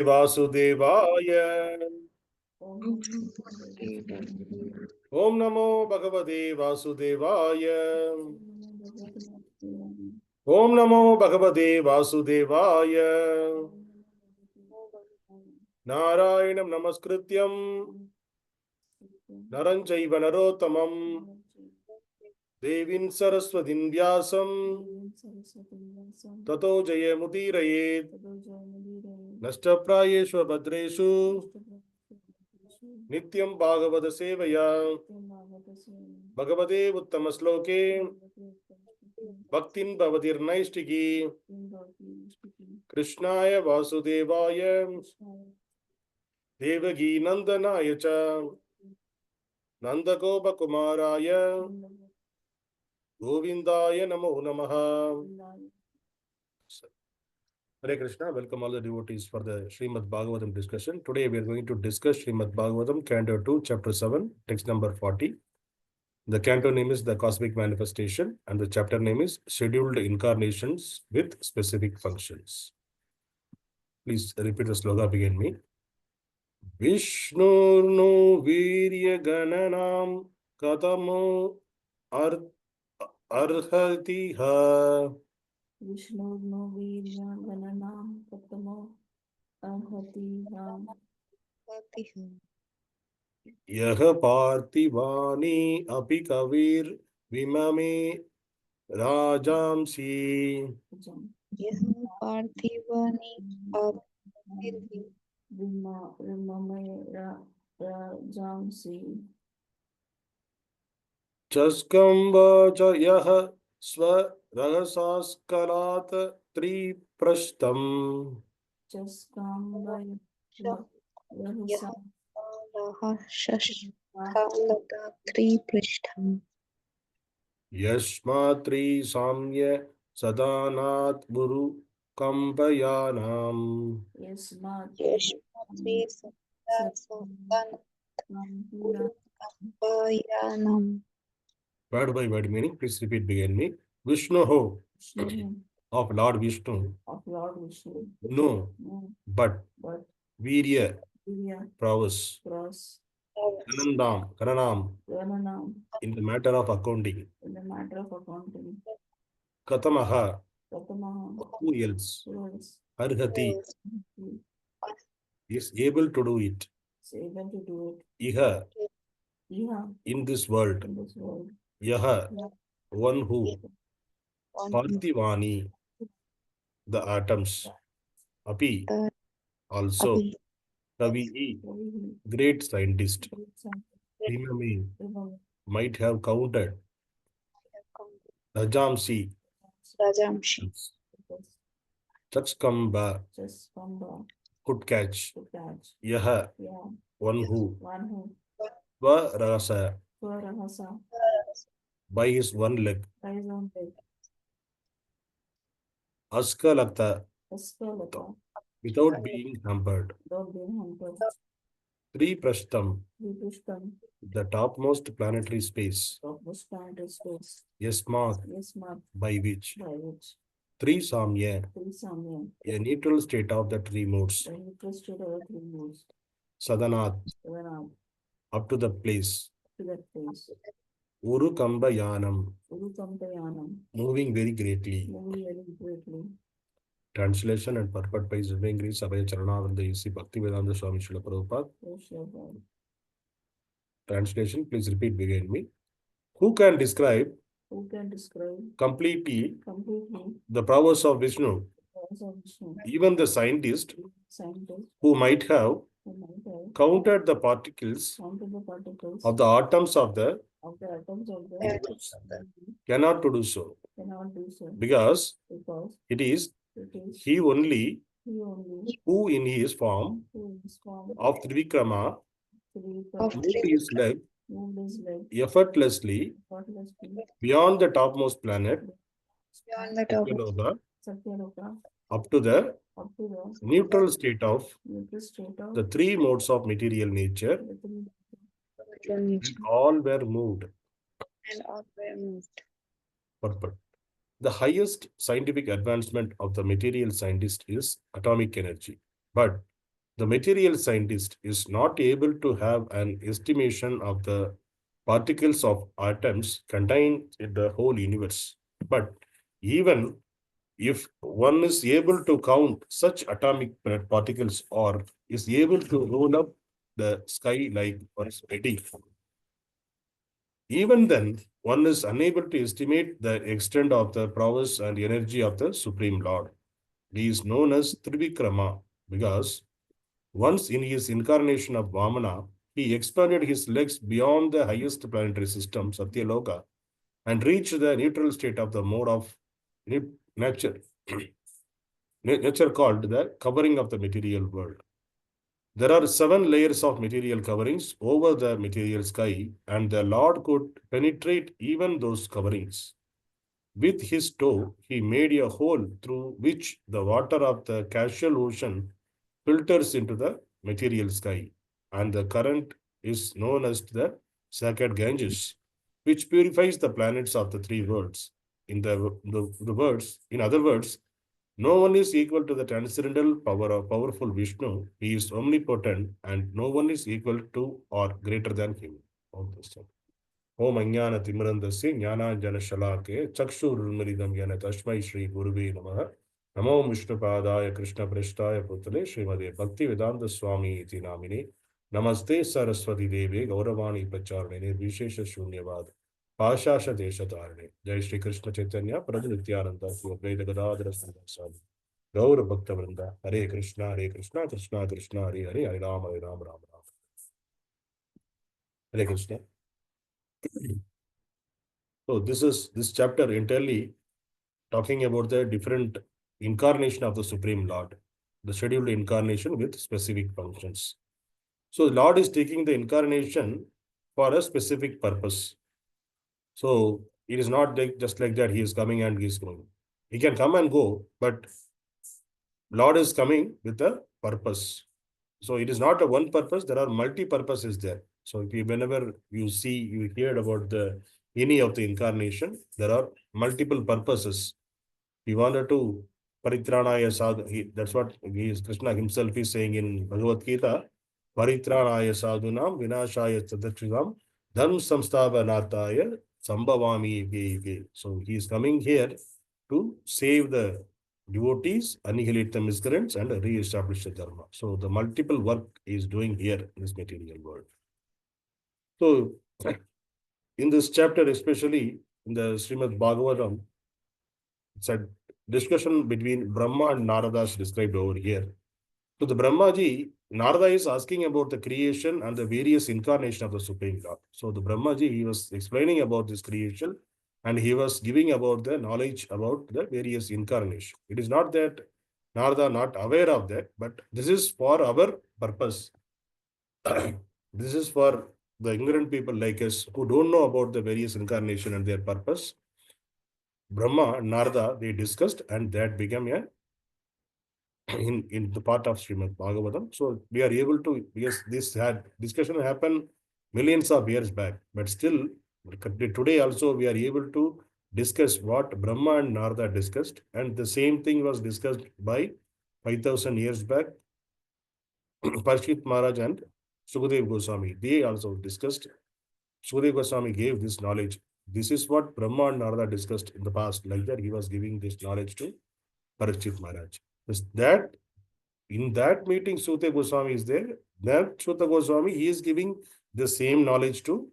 वासुदेवाय ओम नमो भगवते वासुदेवाय ओम नमो भगवते वासुदेवाय नारायणं नमस्कृत्यं नरं चैव नरोत्तमं देवीं सरस्वतीं व्यासं ततो जयमुदीरयेत् नष्टप्रायेषु भद्रेषु नित्यं भागवत सेवया भगवते उत्तम श्लोके भक्तिं भवतिर्नैष्टिकी कृष्णाय वासुदेवाय देवकी नंदनाय च नंदगोपकुमाराय गोविंदाय नमो नमः. Hare Krishna, welcome all the devotees for the Srimad Bhagavatam discussion. Today we are going to discuss Srimad Bhagavatam, Canto 2, Chapter 7, text number 40. The canto name is The Cosmic Manifestation and the chapter name is Scheduled Incarnations with Specific Functions. Please repeat the sloga behind me. Viṣṇor no vīrya-gaṇanāṁ katamo arhatiha. viṣṇor no vīrya-gaṇanāṁ katamo arhati. यह pārthivāni अपि kavir vimame rajāṁsi. यह पार्थिवानि vimame rajāṁsi. caskambha च यः sva-rahasāskhalatā tri-pṛṣṭhaṁ. caskambha sva-rahasāskhalatā tri-pṛṣṭhaṁ. yasmāt tri-sāmya-sadanād uru-kampayānam. yasmāt tri-sāmya-sadanād. Word by word meaning, please repeat behind me. Viṣṇoḥ of Lord Viṣṇu. of Lord Viṣṇu. No, but vīrya, Prowess, gaṇanām, in the matter of accounting. in the matter of accounting. katamaḥ, Katamo, who else? Arhati, is able to do it. is able to do it. Iha, in this world. In this world. Yaha, one who. Pārthivāni, the atoms. Api, also. Kaviḥ, great scientist. Vimame, might have counted. Rajāṁsi, caskambha, could catch. Yaha, one who. Sva-rahasā, Sva-rahasā, by his one leg. by his own leg. Askhalatā, Askhalatā, without being hampered. without being hampered. Tri-pṛṣṭhaṁ, Tri-pṛṣṭhaṁ, the topmost planetary space. topmost planetary space. Yasmāt, Yasmāt, by which. by which. Tri-sāmya, a neutral state of the three modes. The neutral state of the three modes. Sadanād, Sadanād, up to the place. to that place. Uru-kampayānam, uru-kampayānam, moving very greatly. moving very greatly. Translation and purport by Zivengri Sabhaya Charanavrinda A.C. Bhaktivedanta Swami Srila Prabhupada. Translation, please repeat behind me. Who can describe completely the prowess of Viṣṇu? Even the scientist who might have counted the particles of the atoms of the cannot to do so, because it is he only who in his form of Trivikrama moved his leg effortlessly beyond the topmost planet up to the neutral state of the three modes of material nature, and all were moved. Purport. The highest scientific advancement of the material scientist is atomic energy. But The material scientist is not able to have an estimation of the particles of atoms contained in the whole universe. But even if one is able to count such atomic particles or is able to roll up the sky like one eddy, even then one is unable to estimate the extent of the prowess and energy of the Supreme Lord. He is known as Trivikrama because once in his incarnation of Vamana, he expanded his legs beyond the highest planetary system, Satyaloka, and reached the neutral state of the mode of nature, nature called the covering of the material world. There are 7 layers of material coverings over the material sky, and the Lord could penetrate even those coverings. With his toe, he made a hole through which the water of the casual ocean filters into the material sky, and the current is known as the sacred Ganges, which purifies the planets of the 3 worlds. In other words, no one is equal to the transcendental power of powerful Viṣṇu. He is omnipotent, and no one is equal to or greater than him. Om Ajnana Timrandasya Jnananjana Shalake Chakshurunmiridam Yana Tashmai Shri Guruve Namaha Namo Viṣṇupadaya Krishna-pṛṣṭhāya Putale Srimade Bhaktivedanta Swami iti namine Namaste Saraswati Deve Gauravani Pacharane Vishesha Shunyavad Pāshāsha Deshatarane Jai Shri Krishna Chaitanya Prabhu Nityananda Advaita Gadadhara Srivasadi Gaura Bhakta Vrinda Hare Krishna Krishna Krishna Hare Hare Hare Rama Rama Rama Hare Krishna. So this chapter entirely talking about the different incarnation of the Supreme Lord, the scheduled incarnation with specific functions. So the Lord is taking the incarnation for a specific purpose. So it is not just like that he is coming and he is going. He can come and go, but Lord is coming with a purpose. So it is not a one purpose, there are multi-purposes there. So whenever you hear about any of the incarnation, there are multiple purposes. He wanted to paritranaya sadhu. That's what Krishna himself is saying in Bhagavad Gita. Paritranaya sadhunam vinashaya tadachidam dhan samsthavanarthaya sambhavami eke. So he is coming here to save the devotees, annihilate the miscreants, and re-establish the dharma. So the multiple work he is doing here in this material world. So in this chapter, especially in the Srimad Bhagavatam, it's a discussion between Brahma and Narada is described over here. So the Brahmaji, Narada is asking about the creation and the various incarnation of the Supreme Lord. So the Brahmaji, he was explaining about this creation and he was giving about the knowledge about the various incarnation. It is not that Narada not aware of that, but this is for our purpose. This is for the ignorant people like us who don't know about the various incarnation and their purpose. Brahma and Narada, they discussed and that became in the part of Srimad Bhagavatam. So we are able to, because this discussion happened millions of years back, but still today also we are able to discuss what Brahma and Narada discussed, and the same thing was discussed by 5,000 years back. Parikshit Maharaj and Sukadeva Goswami, they also discussed. Sukadeva Goswami gave this knowledge. This is what Brahma and Narada discussed in the past. Like that, he was giving this knowledge to Parikshit Maharaj. In that meeting, Sukadeva Goswami is there. Then Sukadeva Goswami, he is giving the same knowledge to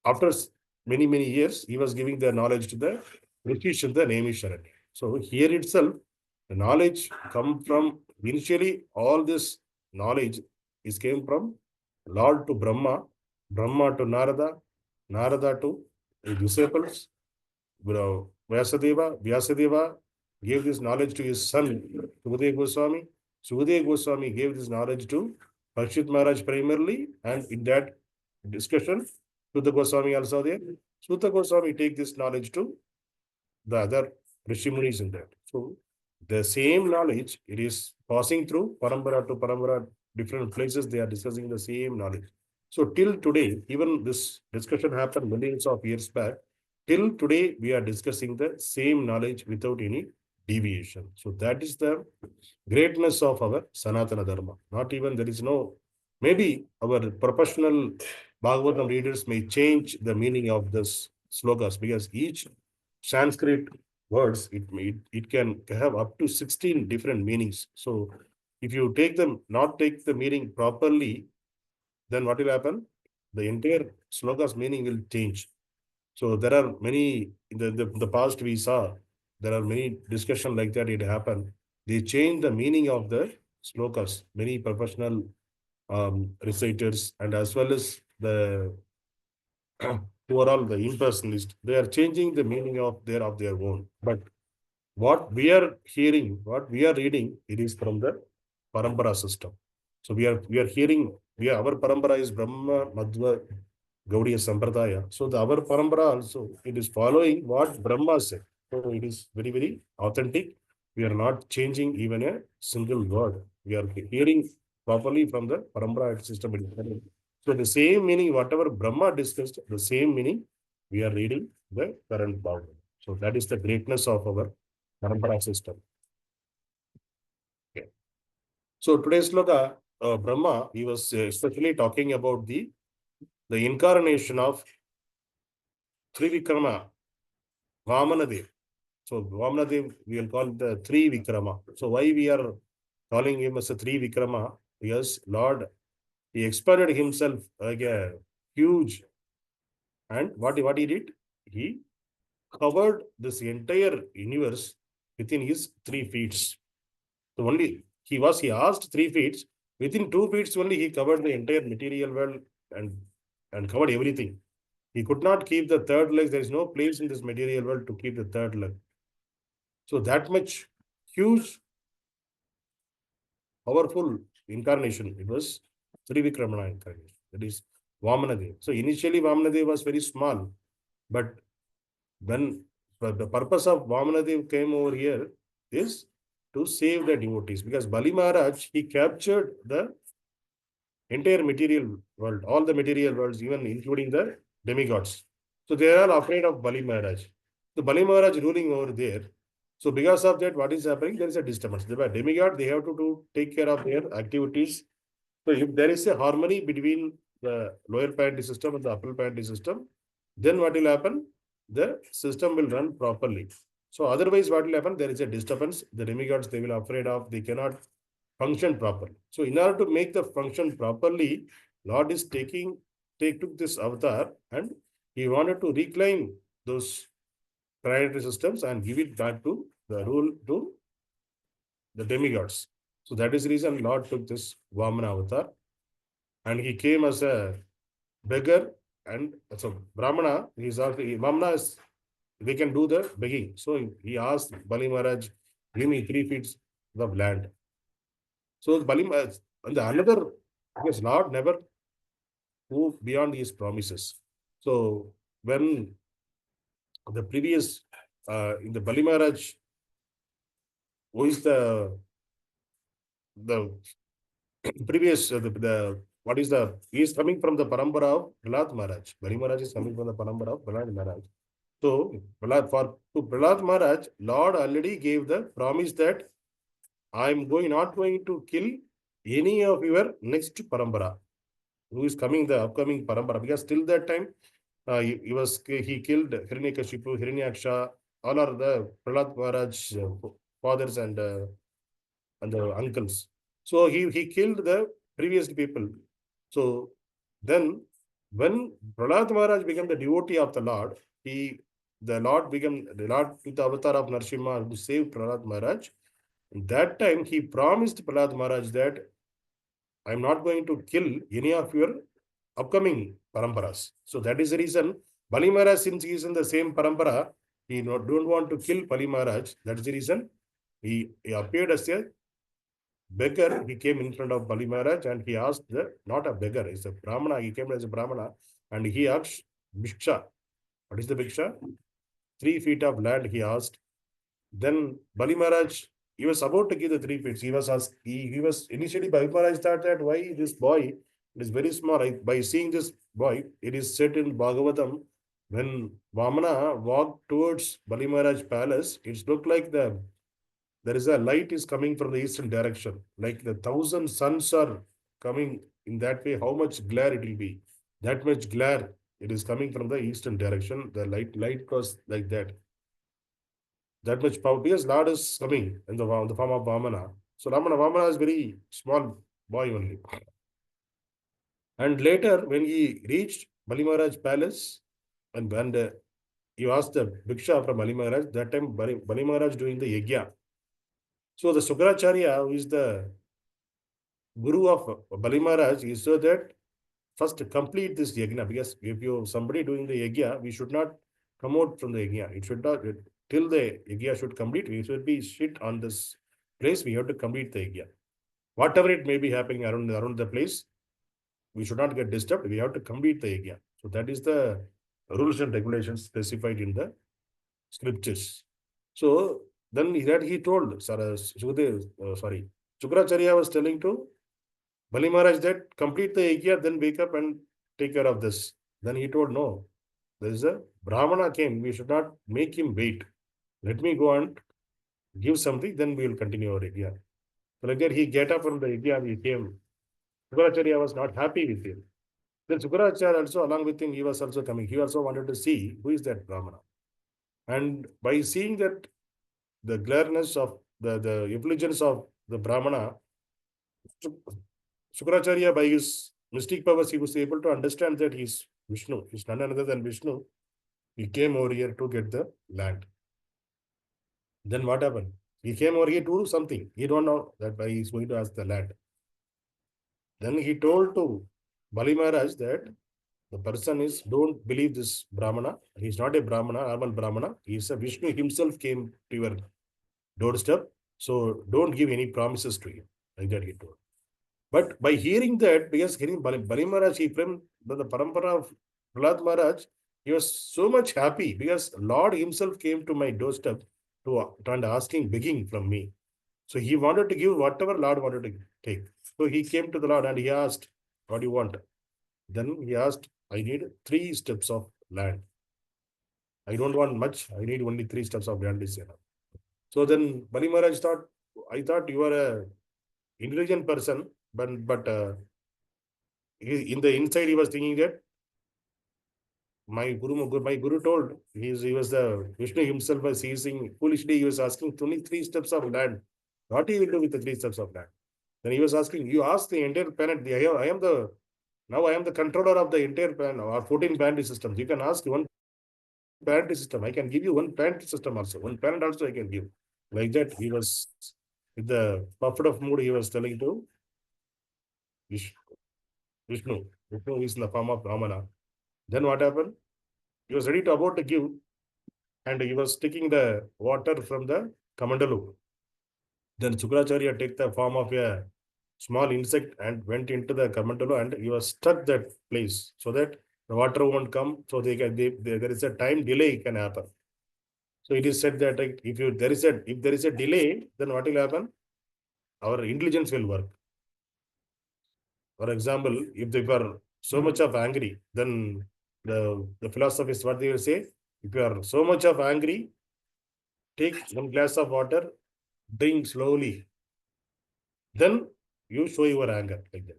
after many years, he was giving the knowledge to the Rishis and the Naimisharanya. So here itself, the knowledge come from, initially all this knowledge came from Lord to Brahma, Brahma to Narada, Narada to his disciples, Vyasadeva gave this knowledge to his son, Sukadeva Goswami. Sukadeva Goswami gave this knowledge to Parikshit Maharaj primarily, and in that discussion, Sutta Goswami also there. Sutta Goswami take this knowledge to the other Rishi Munis in that. So the same knowledge, it is passing through Parambara to Parambara, different places, they are discussing the same knowledge. So till today, even this discussion happened millions of years back, till today we are discussing the same knowledge without any deviation. So that is the greatness of our Sanatana Dharma. Not even there is no, maybe our professional Bhagavatam readers may change the meaning of this slokas, because each Sanskrit words, it can have up to 16 different meanings. So if you not take the meaning properly, then what will happen? The entire slokas meaning will change. So there are many, in the past we saw, there are many discussion like that, it happened. They change the meaning of the slokas. Many professional reciters and as well as the who are all the impersonalists, they are changing the meaning of their own. But what we are hearing, what we are reading, it is from the parampara system. So we are hearing, our parampara is Brahma, Madhva, Gaudiya Sampradaya. So our parampara also, it is following what Brahma said. So it is very, very authentic. We are not changing even a single word. We are hearing properly from the parampara system. So the same meaning, whatever Brahma discussed, the same meaning we are reading the current Bhagavad. So that is the greatness of our parampara system. Okay. So today's sloka, Brahma, he was especially talking about the incarnation of Trivikrama, Vamanadev. So Vamanadev, we will call the Tri-Vikrama. So why we are calling him as a Tri-Vikrama? Because Lord, he expanded himself like a huge, and what he did? He covered this entire universe within his 3 feet. So only he asked 3 feet. Within 2 feet only he covered the entire material world and covered everything. He could not keep the third leg. There is no place in this material world to keep the third leg. So that much huge, powerful incarnation. It was Trivikramana incarnation. That is Vamanadev. So initially Vamanadev was very small, but when the purpose of Vamanadev came over here is to save the devotees, because Bali Maharaj, he captured the entire material world, all the material worlds, even including the demigods. So they are all afraid of Bali Maharaj. So Bali Maharaj ruling over there. So because of that, what is happening? There is a disturbance. The demigod, they have to take care of their activities. So if there is a harmony between the lower planetary system and the upper planetary system, then what will happen? The system will run properly. So otherwise, what will happen? There is a disturbance. The demigods, they will be afraid of, they cannot function properly. So in order to make the function properly, Lord is took this avatar and he wanted to reclaim those planetary systems and give it back to the rule to the demigods. So that is the reason Lord took this Vamana avatar and he came as a beggar, and so Brahmana, Vamana is, they can do the begging. So he asked Bali Maharaj, give me 3 feet of land. So Bali Maharaj, and the another, because Lord never moved beyond his promises. So when the previous, in the Bali Maharaj, who is the previous, what is he is coming from the parampara of Prahlad Maharaj. Bali Maharaj is coming from the parampara of Prahlad Maharaj. So to Prahlad Maharaj, Lord already gave the promise that I am not going to kill any of your next parampara, who is coming, the upcoming parampara, because till that time, he killed Hiranyakashipu, Hiranyaksha, all are the Prahlad Maharaj fathers and the uncles. So he killed the previous people. So then when Prahlad Maharaj became the devotee of the Lord, the Lord took the avatar of Narsimha to save Prahlad Maharaj. That time he promised Prahlad Maharaj that I am not going to kill any of your upcoming paramparas. So that is the reason Bali Maharaj, since he is in the same parampara, he don't want to kill Bali Maharaj. That is the reason he appeared as a beggar. He came in front of Bali Maharaj and he asked, not a beggar, it's a Brahmana. He came as a Brahmana and he asked Bhiksha. What is the Bhiksha? 3 feet of land he asked. Then Bali Maharaj, he was about to give the 3 feet. He was initially, Bali Maharaj thought that why this boy is very small. By seeing this boy, it is said in Bhagavatam, when Vamana walked towards Bali Maharaj palace, it looked like the there is a light is coming from the eastern direction, like the 1,000 suns are coming in that way, how much glare it will be? That much glare, it is coming from the eastern direction. The light goes like that. That much power, because Lord is coming in the form of Vamana. So Vamana is very small boy only. And later, when he reached Bali Maharaj palace, and he asked the Bhiksha from Bali Maharaj, that time Bali Maharaj doing the yajna. So the Sukracharya, who is the guru of Bali Maharaj, he said that first complete this yajna, because if somebody doing the yajna, we should not come out from the yajna. It should not, till the yajna should complete, we should be sit on this place, we have to complete the yajna. Whatever it may be happening around the place, we should not get disturbed, we have to complete the yajna. So that is the rules and regulations specified in the scriptures. So then he told, Sukracharya was telling to Bali Maharaj that complete the yajna, then wake up and take care of this. Then he told, no, there is a Brahmana came, we should not make him wait. Let me go and give something, then we will continue our yajna. So like that, he get up from the yajna, he came. Sukracharya was not happy with him. Then Sukracharya also, along with him, he was also coming. He also wanted to see who is that Brahmana. And by seeing that the glareness of the effulgence of the Brahmana, Sukracharya, by his mystic powers, he was able to understand that he's Viṣṇu. He's none other than Viṣṇu. He came over here to get the land. Then what happened? He came over here to do something. He don't know that why he's going to ask the land. Then he told to Bali Maharaj that the person is, don't believe this Brahmana. He's not a Brahmana, normal Brahmana. He's a Viṣṇu himself came to your doorstep. So don't give any promises to him. Like that he told. But by hearing that, because hearing Bali Maharaj, he from the parampara of Prahlad Maharaj, he was so much happy because Lord himself came to my doorstep and asking, begging from me. So he wanted to give whatever Lord wanted to take. So he came to the Lord and he asked, what do you want? Then he asked, I need 3 steps of land. I don't want much. I need only 3 steps of land. So then Bali Maharaj thought, I thought you are a intelligent person, but in the inside he was thinking that my guru told, he was the Viṣṇu himself was seizing foolishly, he was asking only 3 steps of land. What he will do with the 3 steps of land? Then he was asking, you ask the entire planet, now I am the controller of the entire planet, or 14 planetary systems. You can ask one planetary system. I can give you one planetary system also. One planet also I can give. Like that, he was, with the puffed of mood, he was telling to Viṣṇu. Viṣṇu is in the form of Brahmana. Then what happened? He was ready to about to give, and he was taking the water from the Kamandalu. Then Sukracharya take the form of a small insect and went into the Kamandalu, and he was stuck that place so that the water won't come. So there is a time delay can happen. So it is said that if there is a delay, then what will happen? Our intelligence will work. For example, if they were so much of angry, then the philosophers, what they will say, if you are so much of angry, take one glass of water, drink slowly. Then you show your anger like that.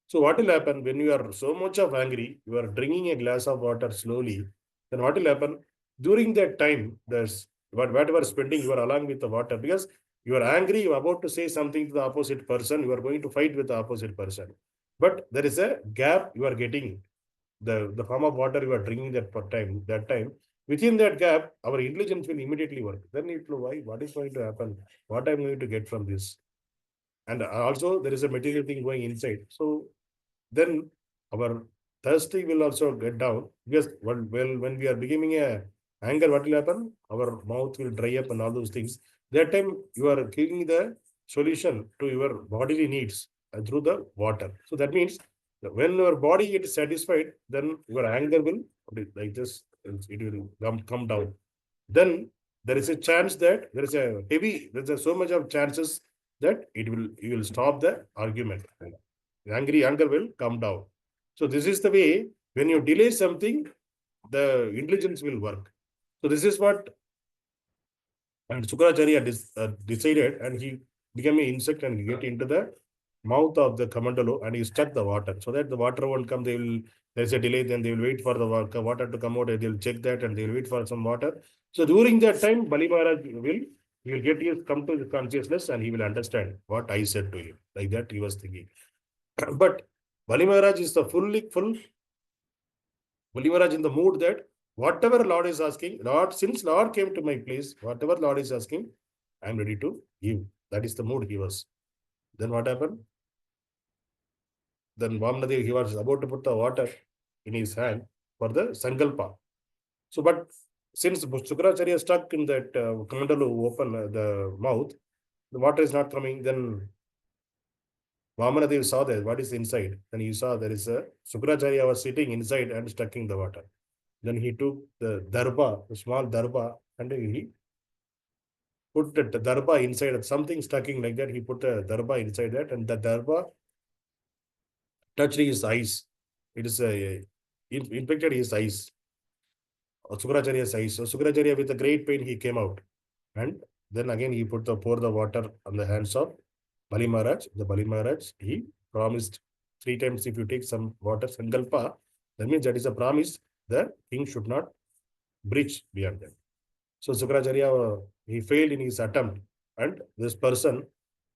So what will happen when you are so much of angry, you are drinking a glass of water slowly, then what will happen? During that time, there's whatever spending you are along with the water, because you are angry, you are about to say something to the opposite person, you are going to fight with the opposite person. But there is a gap you are getting, the form of water you are drinking that time, within that gap, our intelligence will immediately work. Then it will, what is going to happen? What I'm going to get from this? And also there is a material thing going inside. So then our thirsty will also get down, because when we are becoming a anger, what will happen? Our mouth will dry up and all those things. That time you are giving the solution to your bodily needs through the water. So that means that when your body gets satisfied, then your anger will, like this, it will come down. Then there is a chance that there's so much of chances that you will stop the argument. Anger will come down. So this is the way, when you delay something, the intelligence will work. So this is what And Sukracharya decided, and he became an insect and get into the mouth of the Kamandalo, and he stuck the water so that the water won't come. There's a delay, then they will wait for the water to come out, and they'll check that, and they'll wait for some water. So during that time, Bali Maharaj he will get his come to the consciousness, and he will understand what I said to him. Like that, he was thinking. But Bali Maharaj is the Bali Maharaj in the mood that whatever Lord is asking, Lord, since Lord came to my place, whatever Lord is asking, I am ready to give. That is the mood he was. Then what happened? Then Vamanadev, he was about to put the water in his hand for the Sankalpa. So, but since Sukracharya stuck in that Kamandalu open the mouth, the water is not coming, then Vamanadev saw that what is inside. Then he saw there is a Sukracharya was sitting inside and stuck in the water. Then he took the darba, the small darba, and he put the darba inside of something stucking like that. He put the darba inside that, and the darba touched his eyes. It is infected his eyes, Sukracharya's eyes. So Sukracharya, with a great pain, he came out, and then again he pour the water on the hands of Bali Maharaj. The Bali Maharaj, he promised 3 times, if you take some water, Sankalpa, that means that is a promise. The king should not breach beyond that. So Sukracharya, he failed in his attempt, and this person.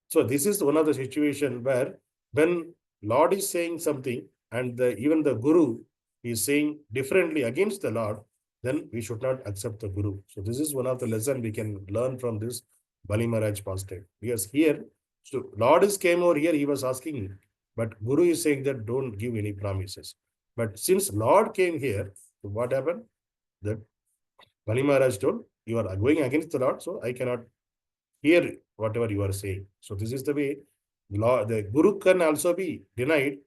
So this is one of the situation where when Lord is saying something and even the Guru is saying differently against the Lord, then we should not accept the Guru. So this is one of the lesson we can learn from this Bali Maharaj pastime. Because here, so Lord is came over here, he was asking, but Guru is saying that don't give any promises. But since Lord came here, so what happened? That Bali Maharaj told, you are going against the Lord, so I cannot hear whatever you are saying. So this is the way the Guru can also be denied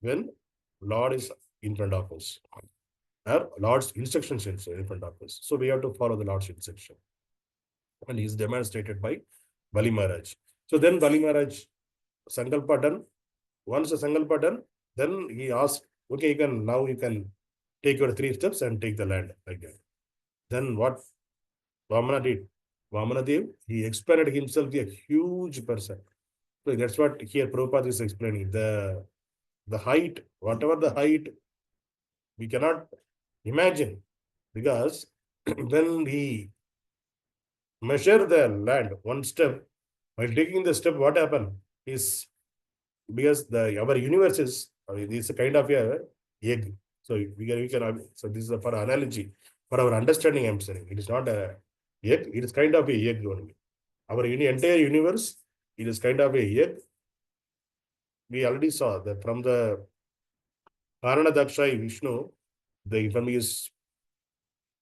when Lord is in front of us. Or Lord's instructions in front of us. So we have to follow the Lord's instruction. And he is demonstrated by Bali Maharaj. So then Bali Maharaj, Sankalpa done. Once the Sankalpa done, then he asked, okay, now you can take your 3 steps and take the land like that. Then what Vamana did? Vamanadev, he expanded himself to a huge person. So that's what here Prabhupada is explaining. The height, whatever the height, we cannot imagine, because when we measure the land 1 step, while taking the step, what happened is, because our universe is a kind of a egg. So we can so this is for analogy, for our understanding. I'm saying it is not a egg; it is kind of a egg only. Our entire universe, it is kind of a egg. We already saw that from the Karanadaksha Viṣṇu, from his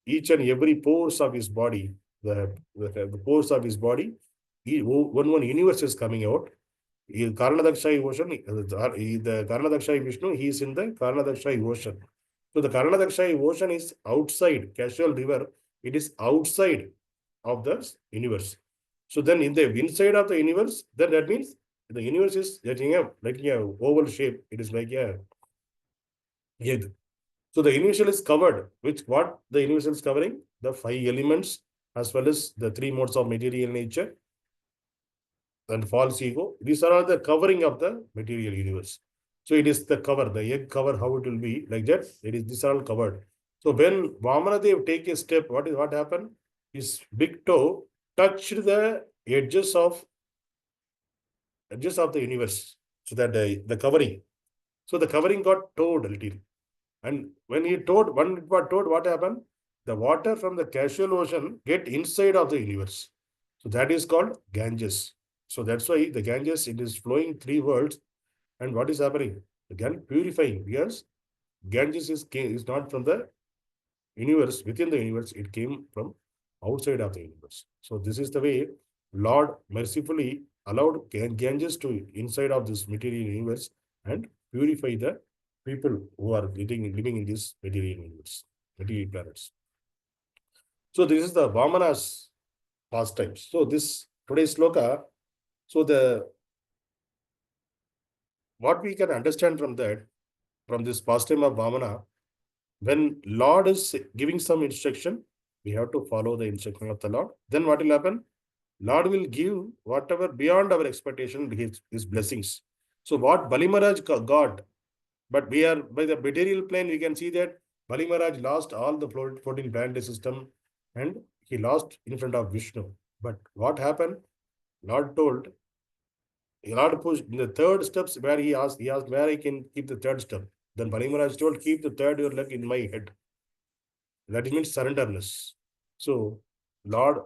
each and every pores of his body, the pores of his body, one universe is coming out. Karanadaksha ocean, the Karanadaksha Viṣṇu, he is in the Karanadaksha ocean. So the Karanadaksha ocean is outside, casual river, it is outside of the universe. So then in the inside of the universe, then that means the universe is getting like a oval shape. It is like a egg. So the universal is covered. What the universal is covering? The 5 elements as well as the 3 modes of material nature and false ego. These are all the covering of the material universe. So it is the cover, the egg cover, how it will be like that. These are all covered. So when Vamanadev take a step, what happened? His big toe touched the edges of the universe. So that the covering. So the covering got towed a little. And when it got towed, what happened? The water from the casual ocean get inside of the universe. So that is called Ganges. So that's why the Ganges, it is flowing 3 worlds. And what is happening? Again, purifying. Because Ganges is not from the universe, within the universe, it came from outside of the universe. So this is the way Lord mercifully allowed Ganges to inside of this material universe and purify the people who are living in this material universe, material planets. So this is the Vamana's pastimes. So this today's sloka, so what we can understand from this pastime of Vamana, when Lord is giving some instruction, We have to follow the instruction of the Lord. Then what will happen? Lord will give whatever beyond our expectation, his blessings. So what Bali Maharaj got, but we are by the material plane, we can see that Bali Maharaj lost all the 14 planetary system and he lost in front of Viṣṇu. But what happened? Lord told, Lord pushed in the third steps where he asked where I can keep the third step. Then Bali Maharaj told, keep the third your leg in my head. That means surrenderness. So Lord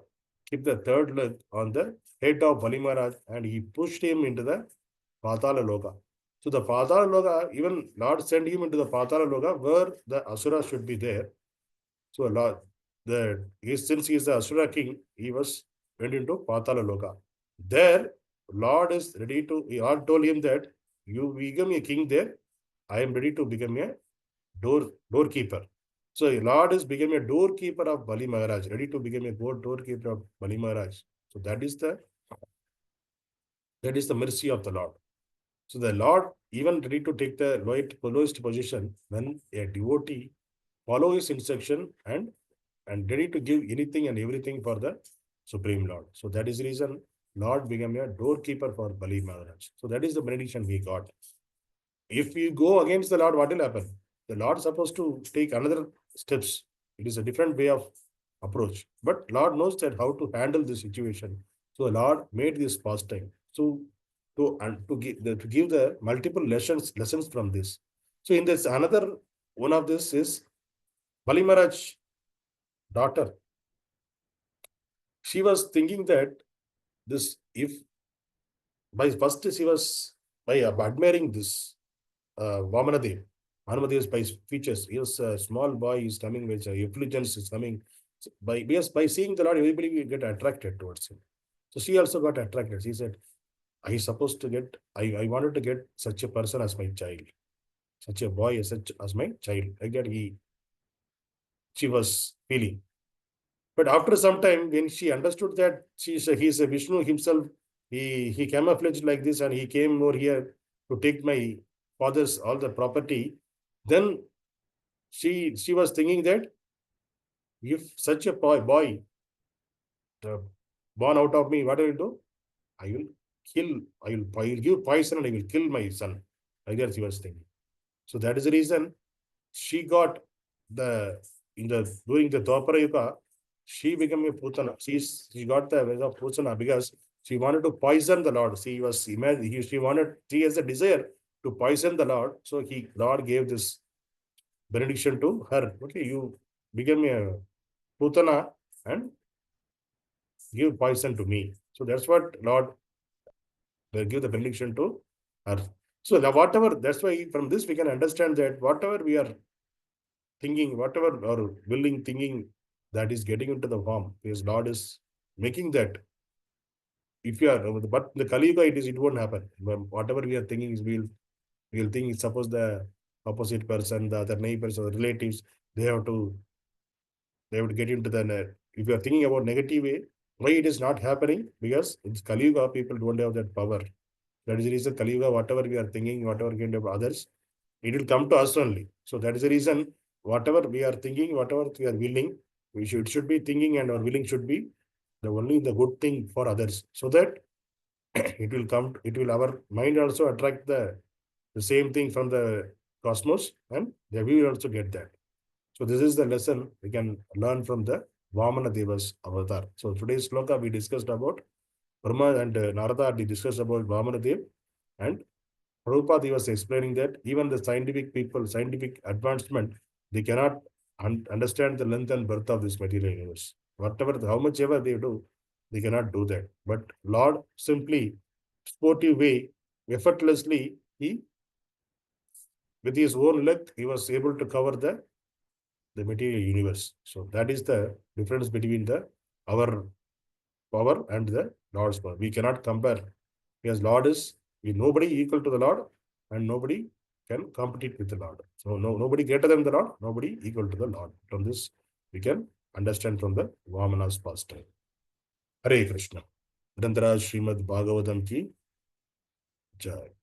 keep the third leg on the head of Bali Maharaj and he pushed him into the Patala Loka. So the Patala Loka, even Lord sent him into the Patala Loka where the Asura should be there. So Lord, since he is the Asura king, he went into Patala Loka. There, Lord is ready to, Lord told him that you become a king there, I am ready to become a doorkeeper. So Lord is becoming a doorkeeper of Bali Maharaj, ready to become a doorkeeper of Bali Maharaj. So that is the mercy of the Lord. So the Lord even ready to take the lowest position when a devotee follow his instruction and ready to give anything and everything for the Supreme Lord. So that is the reason Lord became a doorkeeper for Bali Maharaj. So that is the benediction we got. If we go against the Lord, what will happen? The Lord is supposed to take another steps. It is a different way of approach. But Lord knows that how to handle this situation. So the Lord made this pastime. So to give the multiple lessons from this. So in this, another one of this is Bali Maharaj daughter. She was thinking that this, if by first she was by admiring this Vamanadev. Vamanadev by features. He was a small boy, he's coming with effulgence, is coming. By seeing the Lord, everybody will get attracted towards him. So she also got attracted. She said, I wanted to get such a person as my child. Such a boy as my child. Like that she was feeling. But after some time, when she understood that he's a Viṣṇu himself, he camouflaged like this and he came over here to take my father's all the property, then she was thinking that if such a boy born out of me, what I will do? I will give poison and I will kill my son. Like that she was thinking. So that is the reason she got during the Dwapara Yuga, she became a Putana. She got the way of Putana because she wanted to poison the Lord. She has a desire to poison the Lord. So Lord gave this benediction to her. Okay, you become a Putana and give poison to me. So that's what Lord will give the benediction to her. So that's why from this we can understand that whatever we are thinking, whatever our willing thinking, that is getting into the form, because Lord is making that. If you are, but the Kali Yuga, it won't happen. Whatever we are thinking is we'll think, suppose the opposite person, the other neighbors or relatives, they have to get into the, if you are thinking about negative way, why it is not happening? Because it's Kali Yuga, people don't have that power. That is the reason Kali Yuga, whatever we are thinking, whatever kind of others, it will come to us only. So that is the reason, whatever we are thinking, whatever we are willing, we should be thinking, and our willing should be only the good thing for others. So that our mind also attract the same thing from the cosmos, and we will also get that. So this is the lesson we can learn from the Vamana Deva's avatar. So today's sloka we discussed about Brahma and Narada. We discussed about Vamana Dev, and Prabhupada was explaining that even the scientific advancement, they cannot understand the length and breadth of this material universe. How much ever they do, they cannot do that. But Lord simply, sportive way, effortlessly, with his own length, he was able to cover the material universe. So that is the difference between our power and the Lord's power. We cannot compare, because Lord is nobody equal to the Lord, and nobody can compete with the Lord. So nobody greater than the Lord, nobody equal to the Lord. From this, we can understand from the Vamana's pastime. Hare Krishna. Grantharaj Srimad Bhagavatam ki Jai.